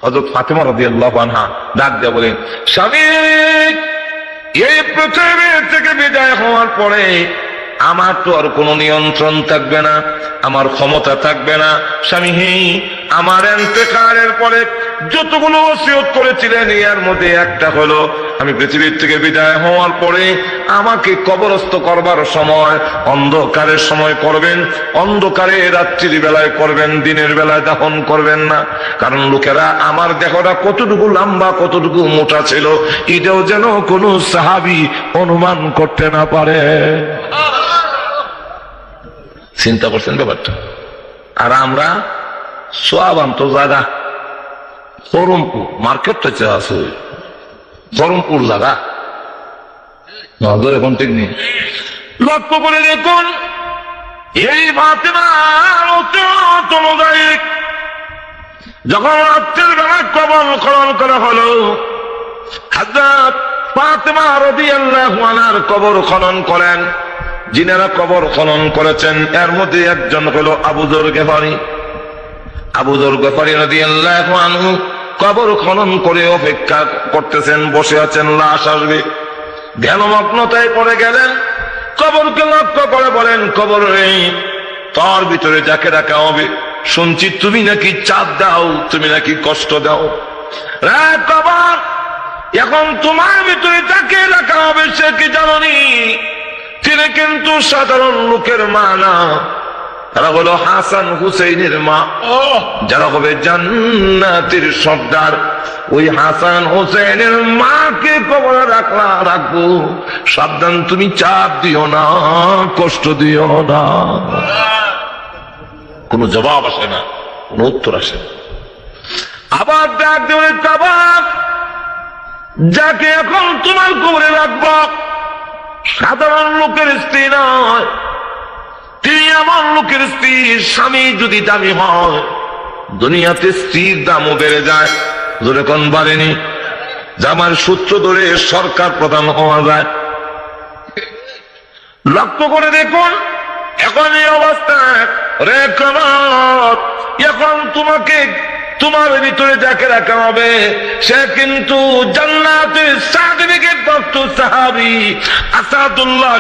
হযরত ফাতেমা রাদিয়াল্লাহু আনহা ডাক দিয়ে বলেন, স্বামী, এই পৃথিবী থেকে বিদায় হওয়ার পরে আমার তো আর কোনো নিয়ন্ত্রণ থাকবে না, আমার ক্ষমতা থাকবে না। স্বামী, আমার ইন্তেকালের পরে যতগুলো ওসিয়ত করেছিলেন এর মধ্যে একটা হলো, আমি পৃথিবীর থেকে বিদায় হওয়ার পরে আমাকে কবরস্থ করবার সময় অন্ধকারের সময় করবেন, অন্ধকারে রাত্রির বেলায় করবেন, দিনের বেলায় দাফন করবেন না। কারণ লোকেরা আমার দেহটা কতটুকু লম্বা কতটুকু মোটা ছিল এটাও যেন কোনো সাহাবী অনুমান করতে না পারে। চিন্তা করছেন ব্যাপারটা? আর আমরা সোয়াবান্ত জায়গা বহরমপুর মার্কেটটা আছে, বহরমপুর জায়গা এখন ঠিক নেই। লক্ষ্য করে দেখুন, এই ফাতেমার অনুযায়ী যখন রাত্রের বেলা কবর খনন করা হলো, হযরত ফাতেমা রাদিয়াল্লাহু আনহার কবর খনন করেন। যিনারা কবর খনন করেছেন এর মধ্যে একজন হলো আবু যর গিফারী। আবু যর গিফারী রাদিয়াল্লাহু আনহু কবর খনন করে অপেক্ষা করতেছেন, বসে আছেন, লাশ আসবে। ধ্যানমগ্নতায় পড়ে গেলেন, কবরকে লক্ষ্য করে বলেন, কবর তোর ভিতরে যাকে রাখা হবে, শুনছি তুমি নাকি চাপ দাও, তুমি নাকি কষ্ট দাও। কবর, এখন তোমার ভিতরে যাকে রাখা হবে সে কি জানি? তিনি কিন্তু সাধারণ লোকের মা না, তারা হলো হাসান হুসাইনের মা, যারা হবে জান্নাতের সর্দার। ওই হাসান হুসাইনের মাকে কবরে রাখবো, সাবধান তুমি চাপ দিও না, কষ্ট দিও না। কোন জবাব আসে না, কোন উত্তর আসে না। আবার ডাক দেবে, কবর, যাকে এখন তোমার কবরে রাখবো সাধারণ লোকের স্ত্রী নয়, তিনি এমন লোকের স্ত্রী, স্বামী যদি দামি হয় দুনিয়াতে স্ত্রীর দামও বেড়ে যায়। যেরকম বাড়েনি, জামার সূত্র ধরে সরকার প্রধান হওয়া যায়। লক্ষ্য করে দেখুন, এখন এই অবস্থায় রে কবর, এখন তোমাকে তোমার ভিতরে যাকে রাখা হবে সে কিন্তু জান্নাতের সার্টিফিকেট প্রাপ্ত সাহাবী আসাদুল্লাহ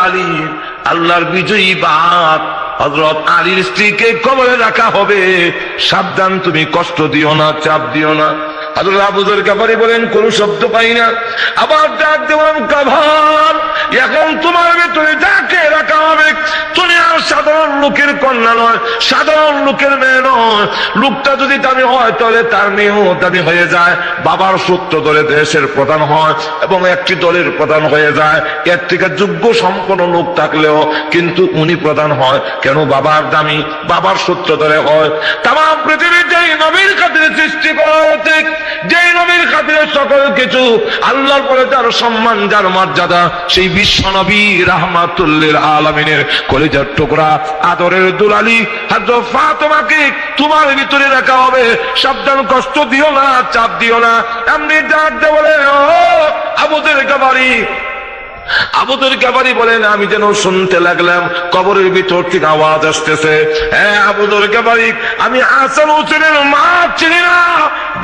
আলী, আল্লাহর বিজয়ী বাপ হযরত আলীর স্ত্রীকে কবরে রাখা হবে, সাবধান তুমি কষ্ট দিও না, চাপ দিও না। হযরত আবু যর গিফারী বলেন, কোন শব্দ পাই না। আবার ডাক দেবেন, কবর, এখন তোমার ভিতরে যাকে রাখা হবে তুমি আর সাধারণ লোকের কন্যা নয়, সাধারণ লোকের মেয়ে নয়। লোকটা যদি দামি হয় তাহলে তার মেয়েও দামি হয়ে যায়, বাবার সূত্র ধরে দেশের প্রধান হয় এবং একটি দলের প্রধান হয়ে যায়। এর থেকে যোগ্য সম্পন্ন লোক থাকলেও কিন্তু উনি প্রধান হয় কেন? বাবার দামি, বাবার সূত্র ধরে হয়। তামাম পৃথিবীর যেই নবীর খাতিরে সৃষ্টি করা হয়েছে, যেই নবীর খাতিরে সকল কিছু, আল্লাহর পরে যার সম্মান, যার মর্যাদা, সেই বিশ্ব নবী রাহমাতুল লিল আলামিনের কলিজার টুকরা আদরের দুলালি হযরত ফাতেমাকে তোমার ভিতরে রাখা হবে, সাবধান কষ্ট দিও না, চাপ দিও না। এমনি ডাক দিয়ে বলে, ও আবু যর গিফারী। আবু যর গিফারী বলেন, আমি যেন শুনতে লাগলাম কবরের ভিতর থেকে আওয়াজ আসতেছে, হ্যাঁ আবু যর গিফারী, আমি হাসান হোসেনের মা চিনি না,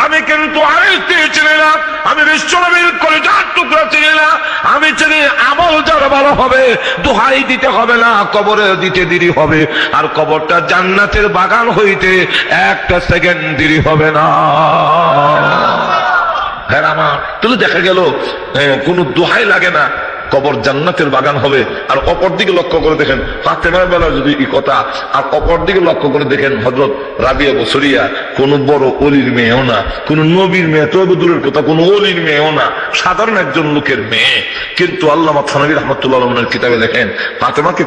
আমি কিন্তু আরেকটি চিনি না, আমি বিশ্বনবীর কলিজার টুকরা চিনি না, আমি চিনি আমল যার ভালো হবে দোহাই দিতে হবে না, কবরে দিতে দেরি হবে, আর কবরটা জান্নাতের বাগান হইতে একটা সেকেন্ড দেরি হবে না। হ্যাঁ আমার তাহলে দেখা গেল কোন দোহাই লাগে না, কবর জান্নাতের বাগান হবে। আর অপর দিকে লক্ষ্য করে দেখেন ফাতেমার বেলা যদি এই কথা, আর অপর দিকে লক্ষ্য করে দেখেন হযরত রাবিয়া বসরিয়া কোন বড় অলির মেয়েও না, কোন নবীর মেয়ে তো দূরের কথা, কোন অলির মেয়েও না, সাধারণ একজন লোকের মেয়ে। কিন্তু আল্লামা থানভী রাহমাতুল্লাহ আলাইহির কিতাবে লেখেন ফাতেমাকে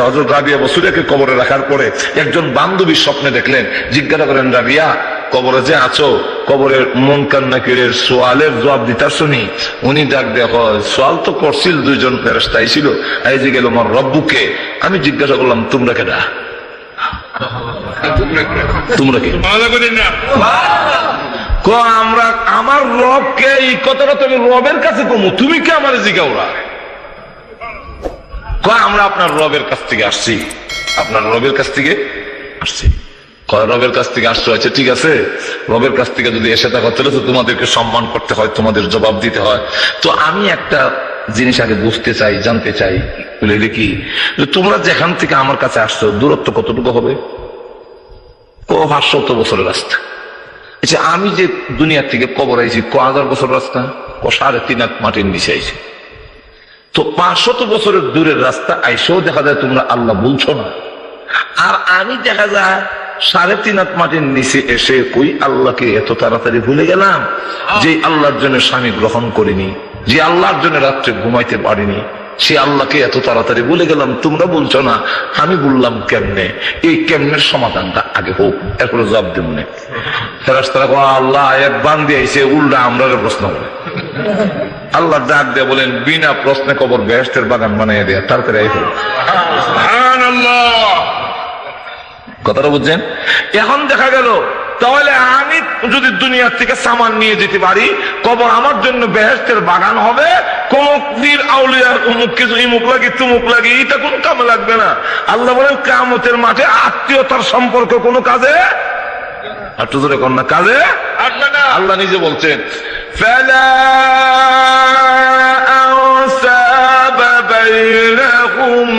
হযরত রাবিয়া বসরিয়াকে কবরে রাখার পরে একজন বান্ধবীর স্বপ্নে দেখলেন, জিজ্ঞাসা করেন, রাবিয়া কবরে যে আছো, কবরের মুনকার নাকিরের সোয়ালের জবাব দিতা শুনি। উনি ডাক দেখো, সোয়াল তো করছিল, দুইজন ফেরেশতা ছিল, এই যে গেল আমার রব্বুকে। আমি জিজ্ঞাসা করলাম, তোমরা কেডা? তোমরা কি? আমরা আমার রবকে, এই কথাটা তুমি রবের কাছে কমু, তুমি কে আমার জিজ্ঞাসা? আমরা আপনার রবের কাছ থেকে আসছি, আপনার রবের কাছ থেকে আসছি। রবের কাছ থেকে আসতে হয়েছে, ঠিক আছে, রবের কাছ থেকে যদি এসে থাকো তাহলে তো তোমাদেরকে সম্মান করতে হয়, তোমাদের জবাব দিতে হয়। তো আমি একটা জিনিস আগে বুঝতে চাই, জানতে চাই, বলে দেখি তোমরা যেখান থেকে আমার কাছে আসছো দূরত্ব কতটুকু হবে? 500 বছরের রাস্তা। আচ্ছা, আমি যে দুনিয়ার থেকে কবর আইছি 1000 বছর রাস্তা, 3.5 হাত মাটির নিচে আইছি। তো 500 বছরের দূরের রাস্তা আইসেও দেখা যায় তোমরা আল্লাহ বলছো না, আর আমি দেখা যায় 3.5 হাত মাটির নিচে এসে কই আল্লাহকে এত তাড়াতাড়ি ভুলে গেলাম, যে আল্লাহর জন্য স্বামী গ্রহণ করিনি, যে আল্লাহর জন্য রাত্রে ঘুমাইতে পারিনি, সে আল্লাহকে এত তাড়াতাড়ি ভুলে গেলাম। তোমরা বলছো না, আমি বললাম কেমনে? এই কেমনের সমাধানটা আগে হোক, এরপরে জবাব দেব না। ফেরেশতারা কয় আল্লাহ এক বান্দি আইছে, উল্টা আমরা প্রশ্ন করে। আল্লাহ ডাক দিয়ে বলেন, বিনা প্রশ্নে কবর বেহেশতের বাগান বানিয়ে দেয়া, তাড়াতাড়ি আইছে। সুবহানাল্লাহ, কথাটা বুঝছেন? এখন দেখা গেল তাহলে আমি যদি দুনিয়ার থেকে সামান নিয়ে যেতে পারি, কবর আমার জন্য বেহেশতের বাগান হবে। কোন পীর আউলিয়ার অমুক কিছু ইমুক লাগি তুমুক লাগি, এটা কোন কামে লাগবে না। আল্লাহ বলেন কিয়ামতের মাঠে আত্মীয়তার সম্পর্ক কোন কাজে, একটু জোরে কোন না, কাজে আসবে না। আল্লাহ নিজে বলছেন, ফালা আনসাবা বাইনাহুম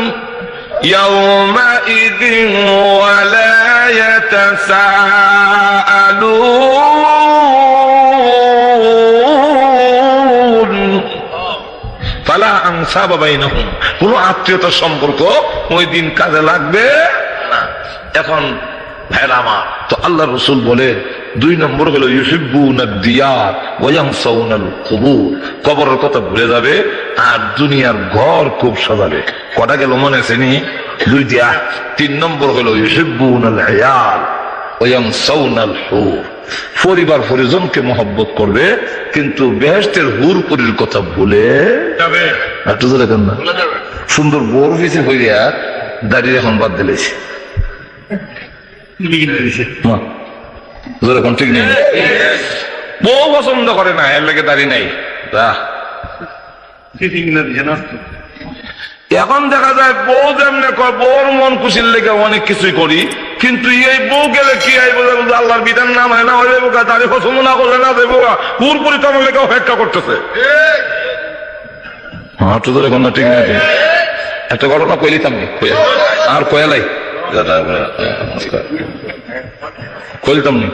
يومئذ ولا يتساءلون فلا أنساب بينهم, কোন আত্মীয়তার সম্পর্ক ওই দিন কাজে লাগবে না। এখন ভাইরা আমার, তো আল্লাহ রসুল বলে 2 নম্বর হলো ইউহিব্বুনাদ দিয়ার ওয়া ইয়ানসাউনাল কুবুর, কবরের কথা ভুলে যাবে আর দুনিয়ার ঘর খুব সাজাবে। কটা গেল মনে আছে নি? 2টা। 3 নম্বর হলো ইউহিব্বুনাল আয়াল ওয়া ইয়ানসাউনাল হুর, পরিবার পরিজনকে মহব্বত করবে কিন্তু বেহেশতের হুর পরির কথা ভুলে যাবে। একটু জোরে কেন না, সুন্দর বোর হয়েছে হইয়া দাঁড়িয়ে এখন বাদ দিলেছে। ঠিক নেই, বউ পছন্দ করে না, এর লেগে দাঁড়িয়ে নাই। এখন দেখা যায় বউ যেমন কয়, বউর মন খুশির লেগে অনেক কিছুই করি, কিন্তু এই বউ গেলে কি আল্লাহর বিধান না মানে না হয়ে যাবো, দাঁড়িয়ে পছন্দ না করলে না দেবো, পুরোপুরি তো আমার লেগে অপেক্ষা করতেছে। এখন না, ঠিক না? একটা ঘটনা কইলিতাম আর কয়ালাই কইতাম নি,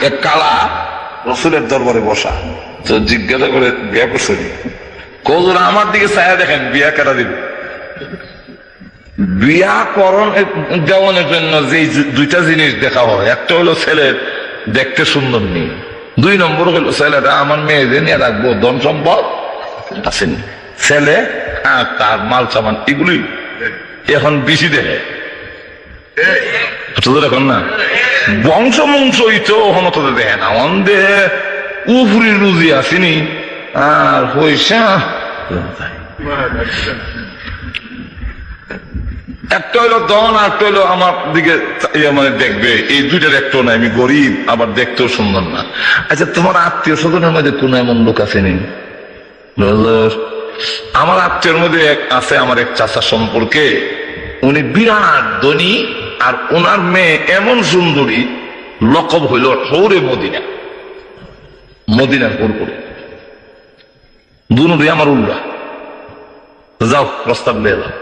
এক কালা রসুলের দরবারে বসা, তো জিজ্ঞাসা করে বিয়া করছে কজোরা আমার দিকে ছায়া দেখেন, বিয়া কেটা দিবে? বিয়া করণ দেওয়ানোর জন্য যে 2টা জিনিস দেখা হয়, একটা হলো ছেলের দেখতে সুন্দর নেই, 2 নম্বর হলো ছেলেটা আমার মেয়েদের নিয়ে রাখবো, ধন সম্পদ আসেনি, ছেলে আর তার মাল সামান এগুলি এখন বেশি দেখে। এখন না বংশ মংশ হনত দেখে না, অন্ধে উফরি রুজি আসেনি আর পয়সা। একটা হইলো দন, আর একটা হইলো আমার দিকে মানে দেখবে, এই 2টার একটা নাই, আমি গরিব আবার দেখতেও সুন্দর না। আচ্ছা, তোমার আত্মীয় স্বজনের মধ্যে কোন এমন লোক আসেনি? আমার আত্মীয়ের মধ্যে আছে আমার এক চাচা সম্পর্কে, উনি বিরাট ধনী, আর ওনার মেয়ে এমন সুন্দরী, লকব হইল হৌরে মদিনা, মদিনার হোর করে। দুই আমার উল্লা, যাও প্রস্তাব লয়ে যাও।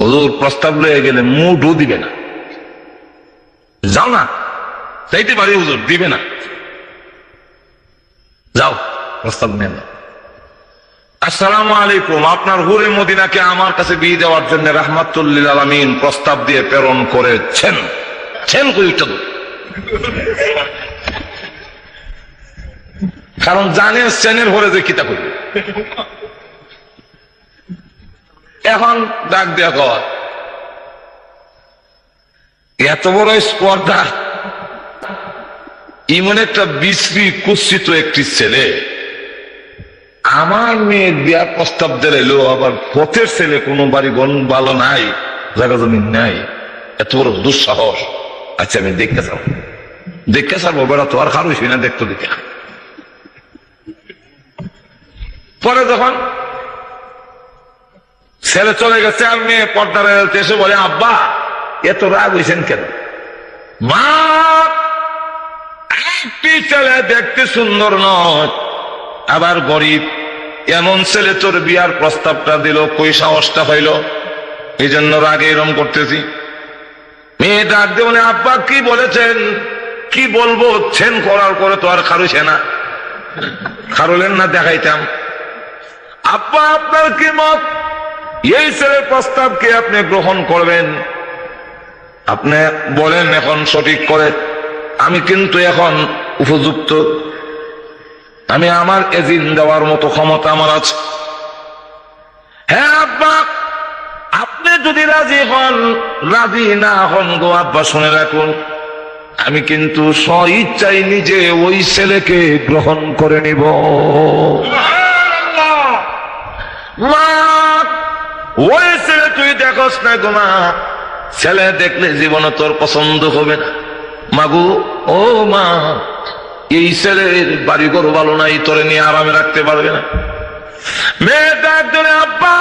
ওদের প্রস্তাব লয়ে গেলে মুঠও দিবে না, যাও না, চাইতে পারি হুজুর, দিবে না, যাও প্রস্তাব নিয়ে যাও। আসসালামু আলাইকুম, আপনার হুরে মদিনাকে আমার কাছে বিয়ে দেওয়ার জন্য রাহমাতুল লিল আলামিন প্রস্তাব দিয়ে প্রেরণ করেছেন। কারণ জানে সেনের হরে যে কিতা করবে। এখন ডাক দেয়া কর, এত বড় স্পর্ধা, এমন একটা বিশ্রী কুৎসিত একটি ছেলে আমার মেয়ের বিয়ার প্রস্তাব দিল, আবার পথের ছেলে, কোনো বাড়ি গণ ভালো নাই, জায়গা জমিন নাই, এত বড় দুঃসাহস। আচ্ছা, আমি দেখতে চাবো, দেখতে চাবো, বেড়া তো আর খারুই না, দেখতো দেখে। পরে যখন ছেলে চলে গেছে আর মেয়ে পর্দার এসে বলে, আব্বা এত রাগ হয়েছেন কেন? মা, একটি ছেলে দেখতে সুন্দর নয়, আবার গরিব, এমন ছেলে তোর বিয়ার প্রস্তাবটা দিল, কই সাহসটা হইল? এই জন্য রাগে এরম করতেছি। মেয়ে ডাক দিয়ে বলে, আব্বা কি বলেছেন? কি বলবো, ছেন করার পরে তো আর খারুছে না, খারুলেন না দেখাইতাম। আব্বা আপনার কি মত? এই ছেলের প্রস্তাবকে আপনি গ্রহণ করবেন? আপনি বলেন এখন সঠিক করে। আমি কিন্তু এখন উপযুক্ত, আমি আমার এজিন দেওয়ার মতো ক্ষমতা আমার আছে। হ্যাঁ আব্বা, আপনি যদি রাজি হন, রাজি না হন গো আব্বা শুনে রাখুন, আমি কিন্তু স্বইচ্ছায় নিজে ওই ছেলেকে গ্রহণ করে নিব। মা, ওই ছেলে তুই দেখোস না গো মা, ছেলে দেখলে জীবনে তোর পছন্দ হবে না। মাগু, ও মা, এই ছেলের বাড়ি ঘর ভালো নাই, তোরে নিয়ে আরামে রাখতে পারবে না। মেয়েটা একজনে, আব্বা